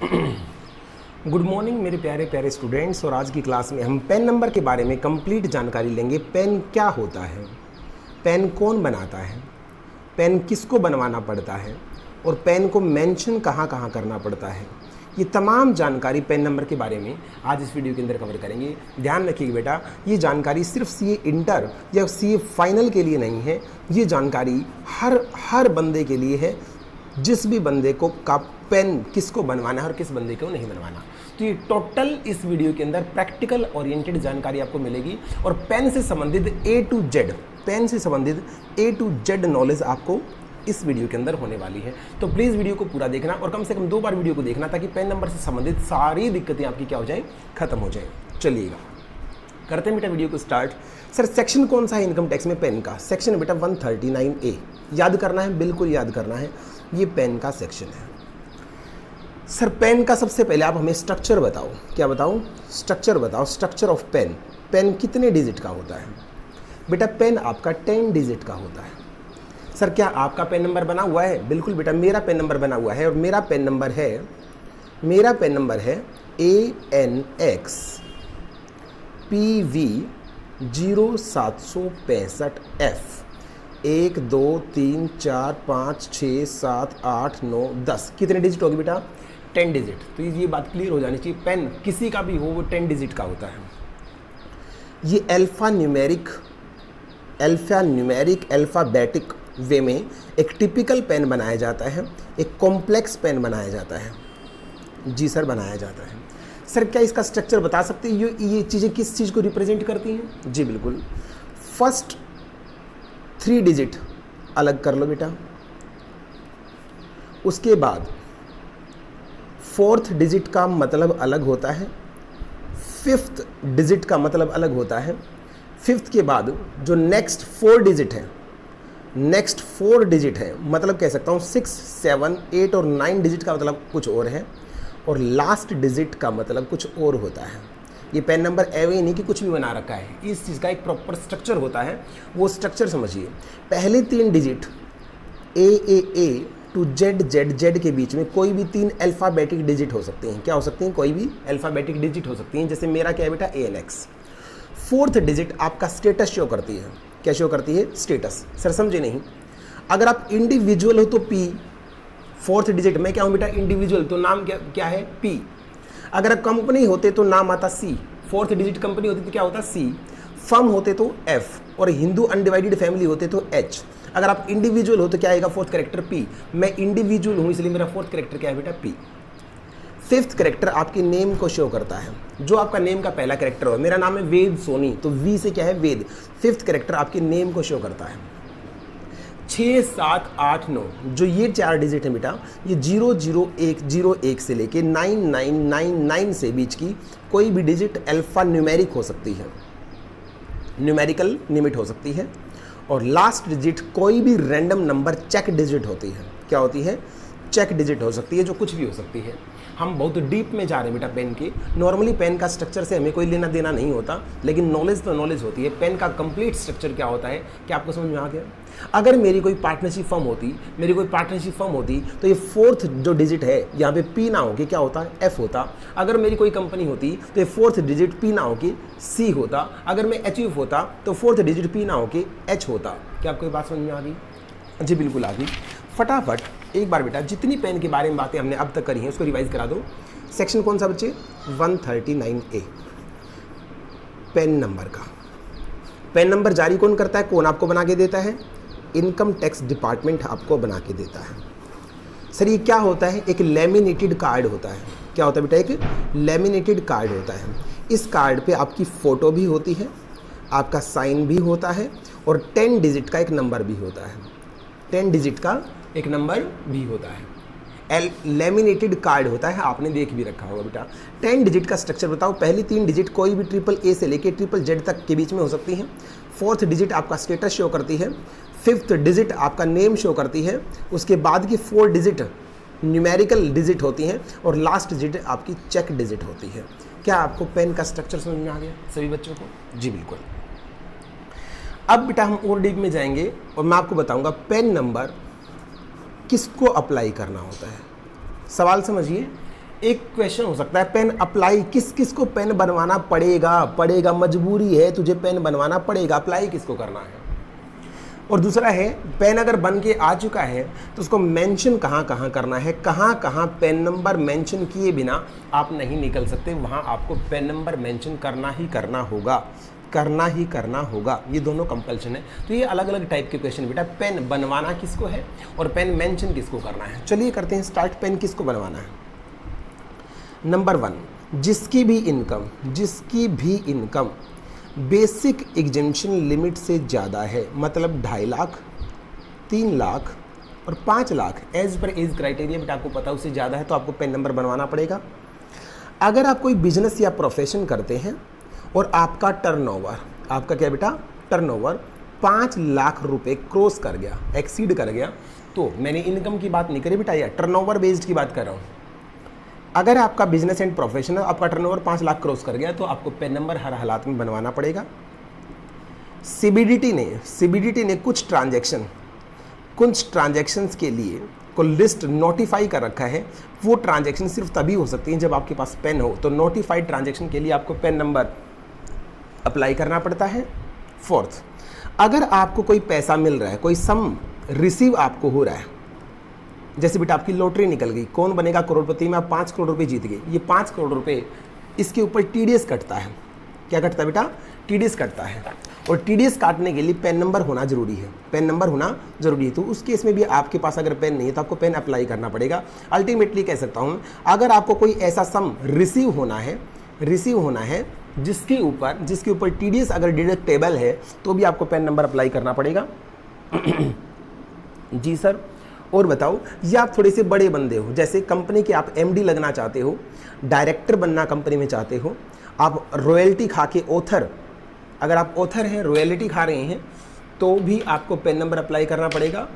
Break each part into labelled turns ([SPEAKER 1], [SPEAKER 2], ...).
[SPEAKER 1] Good morning मेरे प्यारे प्यारे स्टूडेंट्स। और आज की क्लास में हम पेन नंबर के बारे में कंप्लीट जानकारी लेंगे। पेन क्या होता है, पेन कौन बनाता है, पेन किसको बनवाना पड़ता है और पेन को मेंशन कहाँ कहाँ करना पड़ता है, ये तमाम जानकारी पेन नंबर के बारे में आज इस वीडियो के अंदर कवर करेंगे। ध्यान रखिएगा बेटा, ये जानकारी सिर्फ सीए इंटर या सीए फाइनल के लिए नहीं है, ये जानकारी हर बंदे के लिए है, जिस भी बंदे को का पेन किसको बनवाना है और किस बंदे को नहीं बनवाना। तो ये टोटल इस वीडियो के अंदर प्रैक्टिकल ओरिएंटेड जानकारी आपको मिलेगी और पेन से संबंधित ए टू जेड, पेन से संबंधित ए टू जेड नॉलेज आपको इस वीडियो के अंदर होने वाली है। तो प्लीज़ वीडियो को पूरा देखना और कम से कम 2 बार वीडियो को देखना, ताकि पेन नंबर से संबंधित सारी दिक्कतें आपकी क्या हो जाए, खत्म हो जाए। चलिएगा करते हैं बेटा वीडियो को स्टार्ट। सर सेक्शन कौन सा है इनकम टैक्स में पेन का? सेक्शन है बेटा 139A। याद करना है, बिल्कुल याद करना है, ये पेन का सेक्शन है। सर पेन का सबसे पहले आप हमें स्ट्रक्चर बताओ। क्या बताओ? स्ट्रक्चर बताओ। Structure of PAN. पेन कितने डिजिट का होता है? बेटा पेन आपका 10 डिजिट का होता है। सर क्या आपका पेन नंबर बना हुआ है? बिल्कुल बेटा मेरा पेन नंबर बना हुआ है और मेरा पेन नंबर है ANX PV 0765F। 1 2 3 4 5 6 7 8 9 10 कितने डिजिट होगी बेटा? 10 डिजिट। तो ये बात क्लियर हो जानी चाहिए, पेन किसी का भी हो वो 10 डिजिट का होता है। ये अल्फ़ाबेटिक वे में एक टिपिकल पेन बनाया जाता है, एक कॉम्प्लेक्स पेन बनाया जाता है। जी सर बनाया जाता है। सर क्या इसका स्ट्रक्चर बता सकते हैं, ये चीज़ें किस चीज़ को रिप्रेजेंट करती हैं? जी बिल्कुल, फर्स्ट 3 डिजिट अलग कर लो बेटा, उसके बाद 4th डिजिट का मतलब अलग होता है, 5th डिजिट का मतलब अलग होता है, 5th के बाद जो नेक्स्ट 4 डिजिट है, मतलब कह सकता हूँ 6 7 8 और 9 डिजिट का मतलब कुछ और है, और लास्ट डिजिट का मतलब कुछ और होता है। ये पेन नंबर ऐवे ही नहीं कि कुछ भी बना रखा है, इस चीज़ का एक प्रॉपर स्ट्रक्चर होता है, वो स्ट्रक्चर समझिए। पहले 3 डिजिट A टू Z के बीच में कोई भी 3 अल्फ़ाबेटिक डिजिट हो सकते हैं। क्या हो सकती हैं? कोई भी अल्फ़ाबेटिक डिजिट हो सकती हैं। जैसे मेरा क्या है बेटा ANX। 4th डिजिट आपका स्टेटस शो करती है। क्या शो करती है? स्टेटस। सर समझे नहीं, अगर आप इंडिविजुअल हो तो P, 4th डिजिट में क्या हूँ बेटा? इंडिविजुअल, तो नाम क्या है? P। अगर आप कंपनी होते तो नाम आता C, 4th डिजिट कंपनी होती तो क्या होता? C। फर्म होते तो F, और हिंदू अनडिवाइडेड फैमिली होते तो H। अगर आप इंडिविजुअल हो तो क्या आएगा? 4th character P। मैं इंडिविजुअल हूँ इसलिए मेरा 4th कैरेक्टर क्या है बेटा? P। 5th कैरेक्टर आपके नेम को शो करता है, जो आपका नेम का पहला कैरेक्टर हो। मेरा नाम है वेद सोनी, तो V से क्या है? वेद। 5th कैरेक्टर आपके नेम को शो करता है। 6 7 8 9 जो ये 4 डिजिट है बेटा, ये 001 से लेके 9999 से बीच की कोई भी डिजिट अल्फा न्यूमेरिक हो सकती है, न्यूमेरिकल लिमिट हो सकती है, और लास्ट डिजिट कोई भी रैंडम नंबर चेक डिजिट होती है। क्या होती है? चेक डिजिट हो सकती है, जो कुछ भी हो सकती है। हम बहुत डीप में जा रहे हैं बेटा पेन के। नॉर्मली पेन का स्ट्रक्चर से हमें कोई लेना देना नहीं होता, लेकिन नॉलेज तो नॉलेज होती है। पेन का कंप्लीट स्ट्रक्चर क्या होता है, क्या आपको समझ में आ गया? अगर मेरी कोई पार्टनरशिप फर्म होती तो ये 4th जो डिजिट है यहाँ पे P ना होके क्या होता? F होता। अगर मेरी कोई कंपनी होती तो ये 4th डिजिट P ना होके C होता। अगर मैं अचीव होता तो 4th डिजिट P ना होके H होता। क्या आपको ये बात समझ में आ गई? जी बिल्कुल आ गई। फटाफट एक बार बेटा जितनी पेन के बारे में बातें हमने अब तक करी हैं उसको रिवाइज करा दो। सेक्शन कौन सा बच्चे? 139A। पेन नंबर का, पेन नंबर जारी कौन करता है? कौन आपको बना के देता है? इनकम टैक्स डिपार्टमेंट आपको बना के देता है। सर ये क्या होता है? एक लेमिनेटेड कार्ड होता है। क्या होता है बेटा? एक लेमिनेटेड कार्ड होता है। इस कार्ड पे आपकी फ़ोटो भी होती है, आपका साइन भी होता है, और 10 डिजिट का एक नंबर भी होता है। 10 डिजिट का एक नंबर भी होता है। लेमिनेटेड कार्ड होता है, आपने देख भी रखा होगा बेटा। 10 डिजिट का स्ट्रक्चर बताओ। पहली 3 डिजिट कोई भी AAA से लेके ZZZ तक के बीच में हो सकती हैं। 4th डिजिट आपका स्टेटस शो करती है। 5th डिजिट आपका नेम शो करती है। उसके बाद की 4 डिजिट न्यूमेरिकल डिजिट होती हैं, और लास्ट डिजिट आपकी चेक डिजिट होती है। क्या आपको पेन का स्ट्रक्चर समझ में आ गया सभी बच्चों को? जी बिल्कुल। अब बेटा हम और डीप में जाएंगे और मैं आपको बताऊंगा पेन नंबर किसको अप्लाई करना होता है। सवाल समझिए, एक क्वेश्चन हो सकता है, पेन अप्लाई किस किस को पेन बनवाना पड़ेगा, मजबूरी है तुझे पेन बनवाना पड़ेगा, अप्लाई किसको करना है। और दूसरा है, पेन अगर बन के आ चुका है तो उसको मेंशन कहाँ कहाँ करना है, कहाँ कहाँ पेन नंबर मेंशन किए बिना आप नहीं निकल सकते, वहाँ आपको पेन नंबर मेंशन करना ही करना होगा। ये दोनों कंपल्शन है। तो ये अलग अलग टाइप के क्वेश्चन बेटा, पेन बनवाना किसको है और पेन मेंशन किसको करना है। चलिए करते हैं स्टार्ट। पेन किसको बनवाना है। नंबर 1, जिसकी भी इनकम बेसिक एग्जेम्पशन लिमिट से ज़्यादा है, मतलब 2.5 लाख, 3 लाख और 5 lakh as per age criteria बेटा आपको पता उससे ज़्यादा है तो आपको पेन नंबर बनवाना पड़ेगा। अगर आप कोई बिजनेस या प्रोफेशन करते हैं और आपका टर्नओवर, आपका क्या बेटा टर्नओवर 5 लाख रुपए क्रॉस कर गया, एक्सीड कर गया, तो मैंने इनकम की बात नहीं करी बेटा, या टर्नओवर बेस्ड की बात कर रहा हूँ। अगर आपका बिजनेस एंड प्रोफेशनल आपका टर्नओवर 5 लाख क्रॉस कर गया तो आपको पेन नंबर हर हालात में बनवाना पड़ेगा। सीबीडीटी ने कुछ ट्रांजैक्शंस के लिए को लिस्ट नोटिफाई कर रखा है। वो ट्रांजैक्शन सिर्फ तभी हो सकती हैं जब आपके पास पेन हो, तो नोटिफाइड ट्रांजैक्शन के लिए आपको पेन नंबर अप्लाई करना पड़ता है। 4th, अगर आपको कोई पैसा मिल रहा है, कोई सम रिसीव आपको हो रहा है, जैसे बेटा आपकी लॉटरी निकल गई, कौन बनेगा करोड़पति में, आप 5 करोड़ रुपए जीत गए, ये 5 करोड़ रुपए इसके ऊपर टीडीएस कटता है। क्या कटता है बेटा, टीडीएस कटता है, और टीडीएस काटने के लिए पेन नंबर होना जरूरी है, तो उस केस में भी आपके पास अगर पेन नहीं है तो आपको पेन अप्लाई करना पड़ेगा। अल्टीमेटली कह सकता हूँ, अगर आपको कोई ऐसा सम रिसीव होना है जिसके ऊपर टीडीएस अगर डिडक्टेबल है तो भी आपको पेन नंबर अप्लाई करना पड़ेगा। जी सर, और बताओ, या आप थोड़े से बड़े बंदे हो, जैसे कंपनी के आप एमडी लगना चाहते हो, डायरेक्टर बनना कंपनी में चाहते हो, आप रॉयल्टी खा के ऑथर, अगर आप ऑथर हैं रॉयल्टी खा रहे हैं तो भी आपको पेन नंबर अप्लाई करना पड़ेगा।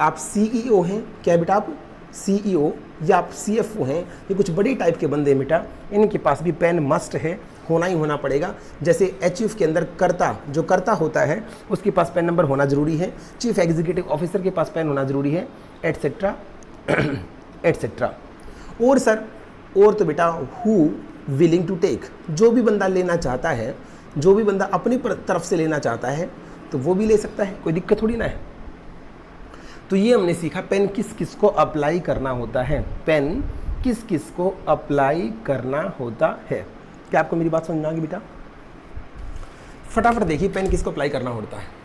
[SPEAKER 1] आप सीईओ हैं, क्या बेटा आप सीईओ या आप सीएफओ हैं, ये कुछ बड़ी टाइप के बंदे बेटा, इनके पास भी पेन मस्ट है, होना ही होना पड़ेगा। जैसे एचईएफ के अंदर जो कर्ता होता है उसके पास पेन नंबर होना जरूरी है, चीफ एग्जीक्यूटिव ऑफिसर के पास पेन होना जरूरी है, एटसेट्रा एटसेट्रा। और सर, और तो बेटा हु विलिंग टू टेक, जो भी बंदा लेना चाहता है, जो भी बंदा अपनी तरफ से लेना चाहता है तो वो भी ले सकता है, कोई दिक्कत थोड़ी ना है। तो ये हमने सीखा पेन किस किस को अप्लाई करना होता है, पेन किस किस को अप्लाई करना होता है। क्या आपको मेरी बात समझ में आ गई बेटा? फटाफट देखिए, पेन किसको अप्लाई करना होता है।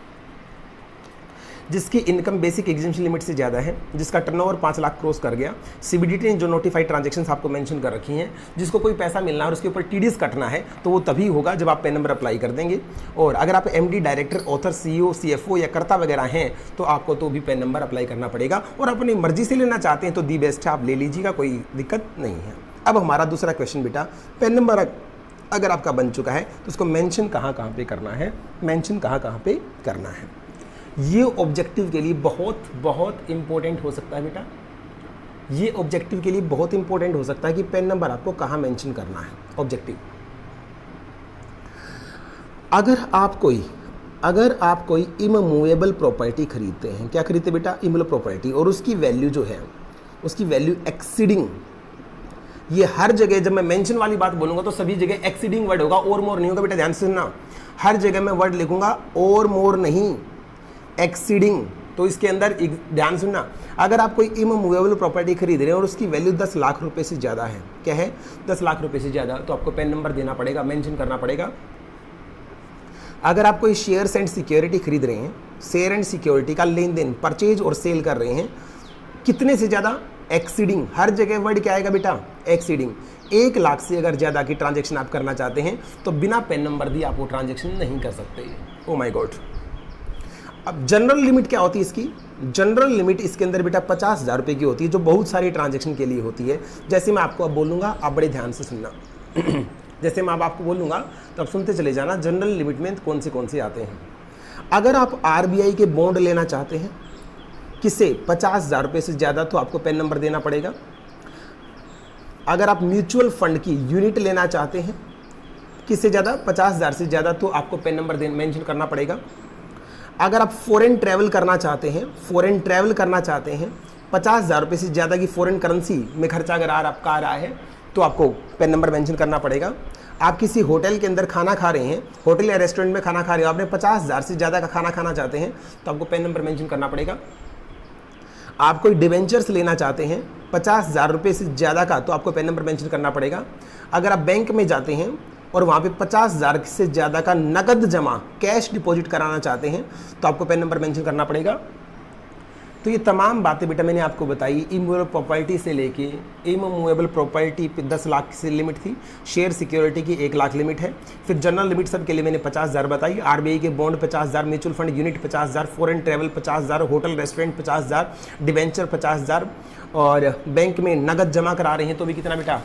[SPEAKER 1] जिसकी इनकम बेसिक एग्जेम्पशन लिमिट से ज़्यादा है, जिसका टर्नओवर 5 लाख क्रॉस कर गया, सीबीडीटी ने जो नोटिफाइड ट्रांजैक्शंस आपको मेंशन कर रखी हैं, जिसको कोई पैसा मिलना है और उसके ऊपर टीडीएस कटना है, तो वो तभी होगा जब आप पेन नंबर अप्लाई कर देंगे। और अगर आप MD, director, author, CEO, CFO या कर्ता वगैरह हैं तो आपको तो भी पेन नंबर अप्लाई करना पड़ेगा। और अपनी मर्जी से लेना चाहते हैं तो दी बेस्ट है, आप ले लीजिएगा, कोई दिक्कत नहीं है। अब हमारा दूसरा क्वेश्चन बेटा, पेन नंबर अगर आपका बन चुका है तो उसको मेंशन कहाँ पे करना है, मेंशन कहाँ पे करना है। ये ऑब्जेक्टिव के लिए बहुत बहुत इंपॉर्टेंट हो सकता है बेटा, ये ऑब्जेक्टिव के लिए बहुत इंपॉर्टेंट हो सकता है कि पेन नंबर आपको कहाँ मेंशन करना है। ऑब्जेक्टिव, अगर आप कोई इमूवेबल प्रॉपर्टी खरीदते हैं, क्या खरीदते बेटा, इमूवेबल प्रॉपर्टी, और उसकी वैल्यू जो है, उसकी वैल्यू एक्सीडिंग, ये हर जगह जब मैं मेंशन वाली बात बोलूंगा तो सभी जगह एक्सीडिंग वर्ड होगा, और मोर नहीं होगा बेटा, ध्यान से सुनना। हर जगह मैं वर्ड लिखूंगा और मोर नहीं, एक्सीडिंग। तो इसके अंदर ध्यान सुनना, अगर आप कोई इमूवेबल प्रॉपर्टी खरीद रहे हैं और उसकी वैल्यू 10 लाख रुपए से ज़्यादा है, क्या है 10 लाख रुपए से ज़्यादा, तो आपको पेन नंबर देना पड़ेगा, मेंशन करना पड़ेगा। अगर आप कोई शेयर्स एंड सिक्योरिटी खरीद रहे हैं, शेयर एंड सिक्योरिटी का लेन देन, परचेज और सेल कर रहे हैं, कितने से ज़्यादा, एक्सीडिंग। हर जगह वर्ड क्या आएगा बेटा, एक्सीडिंग। 1 लाख से अगर ज़्यादा की ट्रांजैक्शन आप करना चाहते हैं तो बिना पेन नंबर दिए आप वो ट्रांजैक्शन नहीं कर सकते। Oh my God. अब जनरल लिमिट क्या होती है इसकी, जनरल लिमिट इसके अंदर बेटा 50,000 रुपये की होती है, जो बहुत सारी ट्रांजैक्शन के लिए होती है। जैसे मैं आपको अब बोलूँगा, आप बड़े ध्यान से सुनना जैसे मैं अब आपको बोलूँगा तो आप सुनते चले जाना, जनरल लिमिट में कौन से आते हैं। अगर आप आरबीआई के बॉन्ड लेना चाहते हैं, किससे, 50,000 रुपये से ज़्यादा, तो आपको पेन नंबर देना पड़ेगा। अगर आप म्यूचुअल फंड की यूनिट लेना चाहते हैं, किससे ज़्यादा, 50,000 से ज़्यादा, तो आपको पेन नंबर मेंशन करना पड़ेगा। अगर आप फॉरेन ट्रैवल करना चाहते हैं, 50,000 रुपये से ज़्यादा की फॉरेन करेंसी में खर्चा अगर आपका आ रहा है तो आपको पेन नंबर मेंशन करना पड़ेगा। आप किसी होटल के अंदर खाना खा रहे हैं, होटल या रेस्टोरेंट में खाना खा रहे हो, आपने 50,000 से ज़्यादा का खाना खाना चाहते हैं तो आपको पेन नंबर मेंशन करना पड़ेगा। आप कोई डिवेंचर्स लेना चाहते हैं 50,000 रुपये से ज़्यादा का, तो आपको पेन नंबर मेंशन करना पड़ेगा। अगर आप बैंक में जाते हैं और वहाँ पे 50,000 से ज़्यादा का नकद जमा कैश डिपॉजिट कराना चाहते हैं तो आपको पेन नंबर मेंशन करना पड़ेगा। तो ये तमाम बातें बेटा मैंने आपको बताई। इमूवेबल प्रॉपर्टी से लेके इमूवेबल प्रॉपर्टी पे 10 लाख से लिमिट थी, शेयर सिक्योरिटी की 1 लाख लिमिट है, फिर जनरल लिमिट सब के लिए मैंने 50,000 बताई, आरबीआई के bond 50,000, mutual fund unit 50,000, foreign travel 50,000, hotel restaurant 50,000, debenture 50,000 और बैंक में नगद जमा करा रहे हैं तो भी कितना बेटा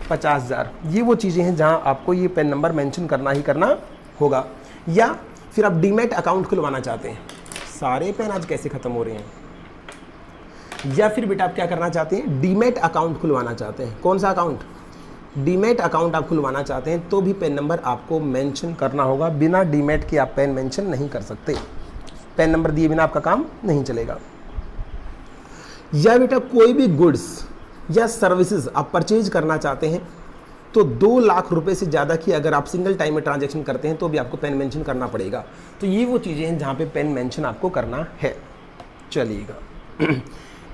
[SPEAKER 1] 50,000। ये वो चीज़ें हैं जहाँ आपको ये पेन नंबर मेंशन करना ही करना होगा। या फिर आप डीमैट अकाउंट खुलवाना चाहते हैं, सारे पेन आज कैसे ख़त्म हो रहे हैं। या फिर बेटा आप क्या करना चाहते हैं, डीमैट अकाउंट खुलवाना चाहते हैं। कौन सा अकाउंट, डीमैट अकाउंट आप खुलवाना चाहते हैं तो भी पेन नंबर आपको मेंशन करना होगा। बिना डीमैट के आप पेन मेंशन नहीं कर सकते, पेन नंबर दिए बिना आपका काम नहीं चलेगा। या बेटा कोई भी गुड्स या सर्विसेज आप परचेज करना चाहते हैं तो 2 लाख रुपए से ज़्यादा की अगर आप सिंगल टाइम में ट्रांजैक्शन करते हैं तो भी आपको पेन मेंशन करना पड़ेगा। तो ये वो चीज़ें हैं जहाँ पे पेन मेंशन आपको करना है। चलिएगा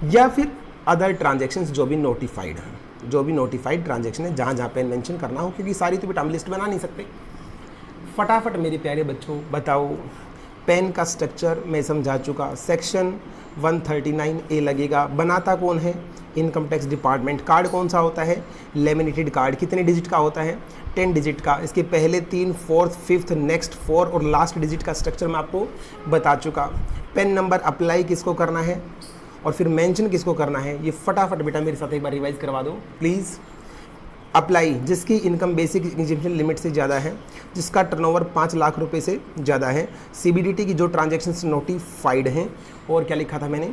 [SPEAKER 1] या फिर अदर ट्रांजैक्शंस जो भी नोटिफाइड हैं, जो भी नोटिफाइड ट्रांजैक्शन है जहाँ जहाँ पेन मेंशन करना हो, क्योंकि सारी तो बेटा हम लिस्ट बना नहीं सकते। फटाफट मेरे प्यारे बच्चों बताओ, पेन का स्ट्रक्चर मैं समझा चुका। सेक्शन 139A लगेगा। बनाता कौन है, इनकम टैक्स डिपार्टमेंट। कार्ड कौन सा होता है, लेमिनेटेड कार्ड। कितने डिजिट का होता है, 10 डिजिट का। इसके पहले 3, 4th, 5th, नेक्स्ट 4 और लास्ट डिजिट का स्ट्रक्चर मैं आपको बता चुका। पेन नंबर अप्लाई किसको करना है और फिर मेंशन किसको करना है, ये फटाफट बेटा मेरे साथ एक बार रिवाइज करवा दो प्लीज़। अप्लाई जिसकी इनकम बेसिक एग्जीबिशन लिमिट से ज़्यादा है, जिसका टर्नओवर 5 लाख रुपए से ज़्यादा है, सीबीडीटी की जो ट्रांजैक्शंस नोटिफाइड हैं, और क्या लिखा था मैंने,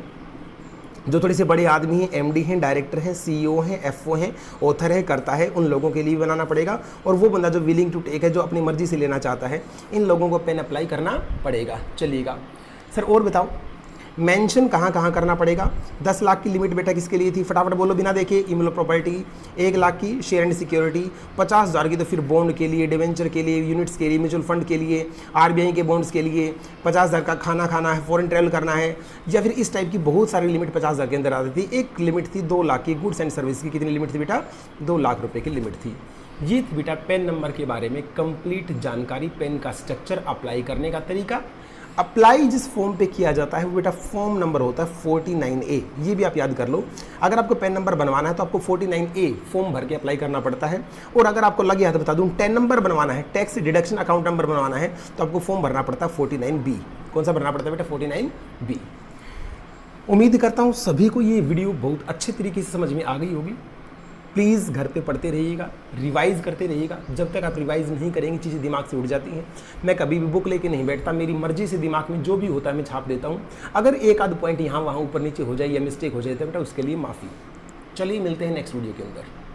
[SPEAKER 1] जो थोड़े से बड़े आदमी हैं, एमडी हैं, डायरेक्टर हैं, सीईओ हैं, एफओ हैं, ऑथर है, करता है, उन लोगों के लिए बनाना पड़ेगा। और वो बंदा जो विलिंग टू टेक है, जो अपनी मर्जी से लेना चाहता है, इन लोगों को पेन अप्लाई करना पड़ेगा। चलिएगा सर और बताओ मेंशन कहाँ कहाँ करना पड़ेगा। 10 लाख की लिमिट बेटा किसके लिए थी, फटाफट बोलो बिना देखे। Immovable property. 1 लाख की शेयर एंड सिक्योरिटी। 50,000 की तो फिर बॉन्ड के लिए, डिवेंचर के लिए, यूनिट्स के लिए, म्यूचुअल फंड के लिए, आरबीआई के बॉन्ड्स के लिए। 50,000 का खाना खाना है, फॉरेन ट्रैवल करना है, या फिर इस टाइप की बहुत सारी लिमिट 50,000 के अंदर आती थी। एक लिमिट थी 2 लाख की गुड्स एंड सर्विस की। कितनी लिमिट थी बेटा, 2 लाख रुपये की लिमिट थी। ये थी बेटा पेन नंबर के बारे में कंप्लीट जानकारी, पेन का स्ट्रक्चर, अप्लाई करने का तरीका। अप्लाई जिस फॉर्म पे किया जाता है वो बेटा फॉर्म नंबर होता है 49A। ये भी आप याद कर लो। अगर आपको पेन नंबर बनवाना है तो आपको 49A फॉर्म भर के अप्लाई करना पड़ता है। और अगर आपको लगे हाथ बता दूं 10 नंबर बनवाना है, टैक्स डिडक्शन अकाउंट नंबर बनवाना है, तो आपको फॉर्म भरना पड़ता है 49B। कौन सा भरना पड़ता है बेटा, 49B। उम्मीद करता हूँ सभी को ये वीडियो बहुत अच्छे तरीके से समझ में आ गई होगी। प्लीज़ घर पे पढ़ते रहिएगा, रिवाइज़ करते रहिएगा। जब तक आप रिवाइज़ नहीं करेंगे चीज़ें दिमाग से उड़ जाती हैं। मैं कभी भी बुक लेके नहीं बैठता, मेरी मर्जी से दिमाग में जो भी होता है मैं छाप देता हूँ। अगर एक आध पॉइंट यहाँ वहाँ ऊपर नीचे हो जाए या मिस्टेक हो जाए तो बेटा उसके लिए माफ़ी। चलिए मिलते हैं नेक्स्ट वीडियो के अंदर।